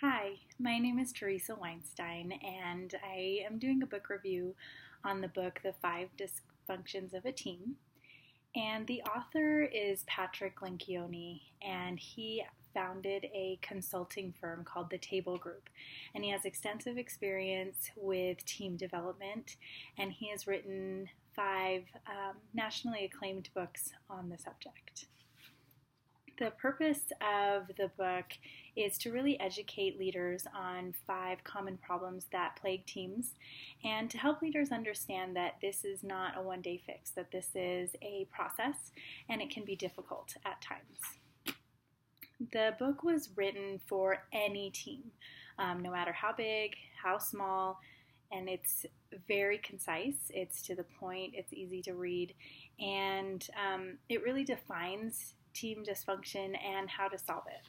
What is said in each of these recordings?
Hi, my name is Teresa Weinstein, and I am doing a book review on the book The Five Dysfunctions of a Team. And the author is Patrick Lencioni, and he founded a consulting firm called the Table Group. And he has extensive experience with team development, and he has written five nationally acclaimed books on the subject. The purpose of the book is to really educate leaders on five common problems that plague teams and to help leaders understand that this is not a one-day fix, that this is a process and it can be difficult at times. The book was written for any team, no matter how big, how small, and it's very concise, it's to the point, it's easy to read, and it really defines team dysfunction and how to solve it.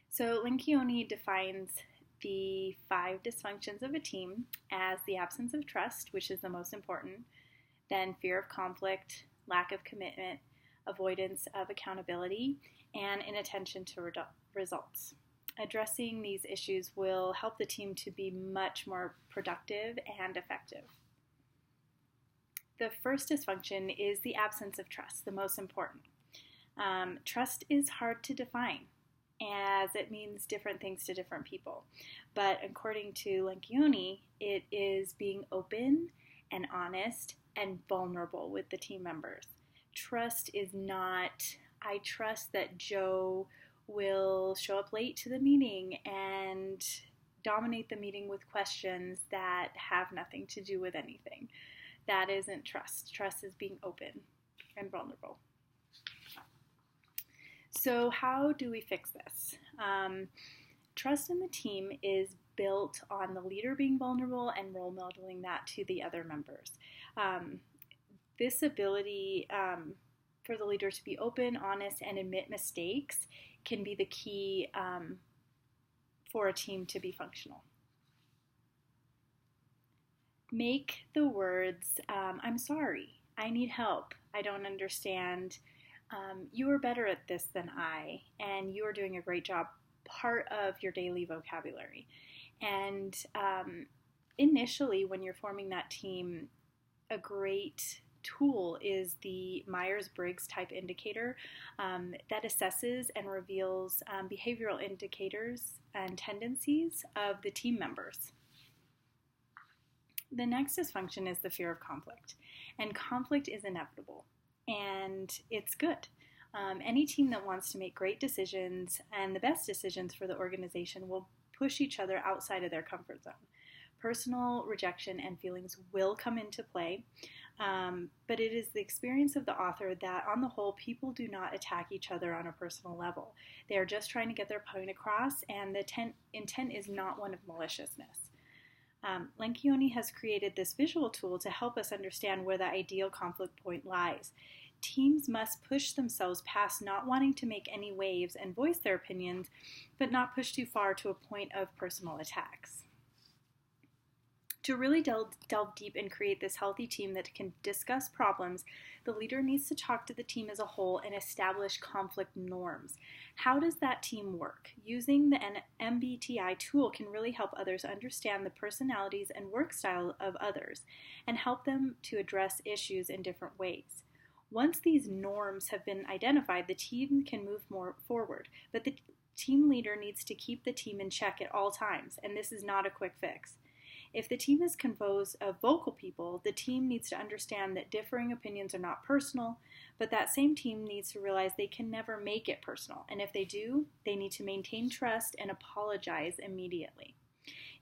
So Lencioni defines the five dysfunctions of a team as the absence of trust, which is the most important, then fear of conflict, lack of commitment, avoidance of accountability, and inattention to results. Addressing these issues will help the team to be much more productive and effective. The first dysfunction is the absence of trust, the most important. Trust is hard to define, as it means different things to different people. But according to Lencioni, it is being open and honest and vulnerable with the team members. Trust is not, I trust that Joe will show up late to the meeting and dominate the meeting with questions that have nothing to do with anything. That isn't trust. Trust is being open and vulnerable. So how do we fix this? Trust in the team is built on the leader being vulnerable and role modeling that to the other members. This ability for the leader to be open, honest, and admit mistakes can be the key for a team to be functional. Make the words, I'm sorry, I need help, I don't understand, you are better at this than I, and you are doing a great job, part of your daily vocabulary. And initially, when you're forming that team, a great tool is the Myers-Briggs type indicator that assesses and reveals behavioral indicators and tendencies of the team members. The next dysfunction is the fear of conflict, and conflict is inevitable, and it's good. Any team that wants to make great decisions and the best decisions for the organization will push each other outside of their comfort zone. Personal rejection and feelings will come into play, but it is the experience of the author that, on the whole, people do not attack each other on a personal level. They are just trying to get their point across, and the intent is not one of maliciousness. Lencioni has created this visual tool to help us understand where the ideal conflict point lies. Teams must push themselves past not wanting to make any waves and voice their opinions, but not push too far to a point of personal attacks. To really delve deep and create this healthy team that can discuss problems, the leader needs to talk to the team as a whole and establish conflict norms. How does that team work? Using the MBTI tool can really help others understand the personalities and work style of others and help them to address issues in different ways. Once these norms have been identified, the team can move more forward, but the team leader needs to keep the team in check at all times, and this is not a quick fix. If the team is composed of vocal people, the team needs to understand that differing opinions are not personal, but that same team needs to realize they can never make it personal, and if they do, they need to maintain trust and apologize immediately.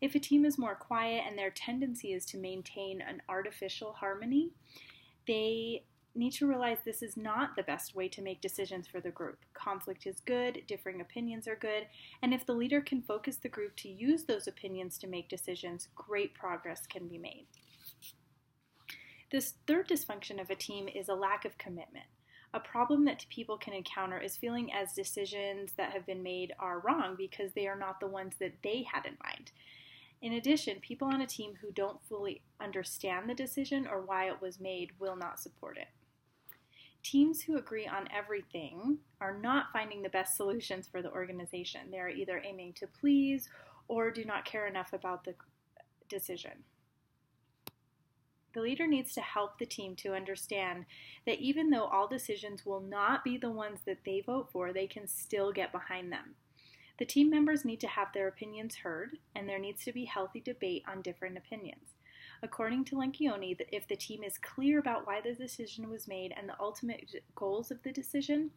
If a team is more quiet and their tendency is to maintain an artificial harmony, they need to realize this is not the best way to make decisions for the group. Conflict is good, differing opinions are good, and if the leader can focus the group to use those opinions to make decisions, great progress can be made. This third dysfunction of a team is a lack of commitment. A problem that people can encounter is feeling as decisions that have been made are wrong because they are not the ones that they had in mind. In addition, people on a team who don't fully understand the decision or why it was made will not support it. Teams who agree on everything are not finding the best solutions for the organization. They are either aiming to please or do not care enough about the decision. The leader needs to help the team to understand that even though all decisions will not be the ones that they vote for, they can still get behind them. The team members need to have their opinions heard, and there needs to be healthy debate on different opinions. According to Lencioni, if the team is clear about why the decision was made and the ultimate goals of the decision,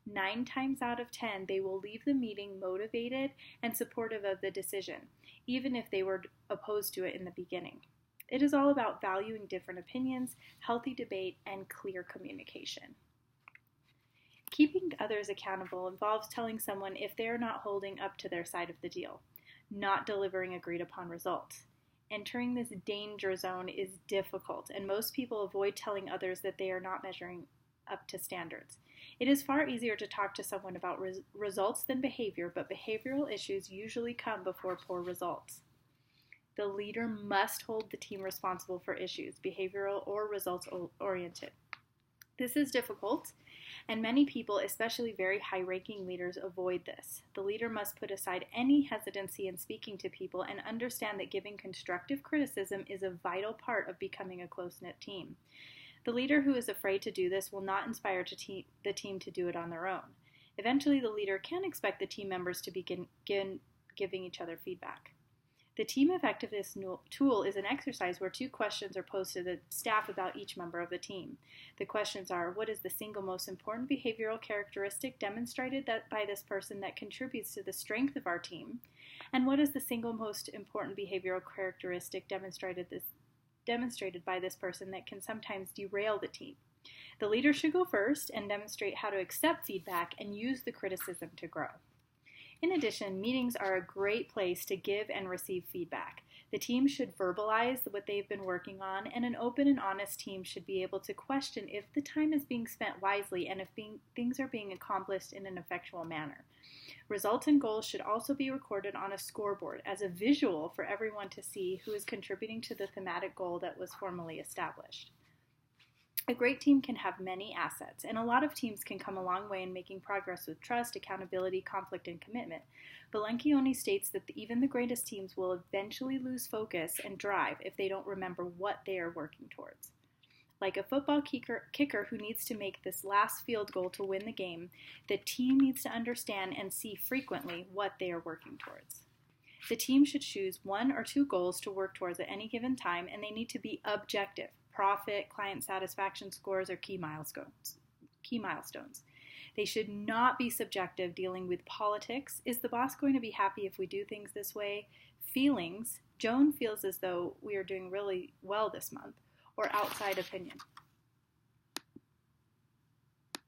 9 times out of 10, they will leave the meeting motivated and supportive of the decision, even if they were opposed to it in the beginning. It is all about valuing different opinions, healthy debate, and clear communication. Keeping others accountable involves telling someone if they are not holding up to their side of the deal, not delivering agreed upon results. Entering this danger zone is difficult, and most people avoid telling others that they are not measuring up to standards. It is far easier to talk to someone about results than behavior, but behavioral issues usually come before poor results. The leader must hold the team responsible for issues, behavioral or results-oriented. This is difficult, and many people, especially very high-ranking leaders, avoid this. The leader must put aside any hesitancy in speaking to people and understand that giving constructive criticism is a vital part of becoming a close-knit team. The leader who is afraid to do this will not inspire the team to do it on their own. Eventually, the leader can expect the team members to begin giving each other feedback. The team effectiveness tool is an exercise where 2 questions are posed to the staff about each member of the team. The questions are, what is the single most important behavioral characteristic demonstrated by this person that contributes to the strength of our team? And what is the single most important behavioral characteristic demonstrated by this person that can sometimes derail the team? The leader should go first and demonstrate how to accept feedback and use the criticism to grow. In addition, meetings are a great place to give and receive feedback. The team should verbalize what they've been working on, and an open and honest team should be able to question if the time is being spent wisely and if things are being accomplished in an effectual manner. Results and goals should also be recorded on a scoreboard as a visual for everyone to see who is contributing to the thematic goal that was formally established. A great team can have many assets, and a lot of teams can come a long way in making progress with trust, accountability, conflict, and commitment. But Lencioni states that even the greatest teams will eventually lose focus and drive if they don't remember what they are working towards. Like a football kicker who needs to make this last field goal to win the game, the team needs to understand and see frequently what they are working towards. The team should choose 1 or 2 goals to work towards at any given time, and they need to be objective. Profit, client satisfaction scores, or key milestones. They should not be subjective, dealing with politics. Is the boss going to be happy if we do things this way? Feelings. Joan feels as though we are doing really well this month. Or outside opinion.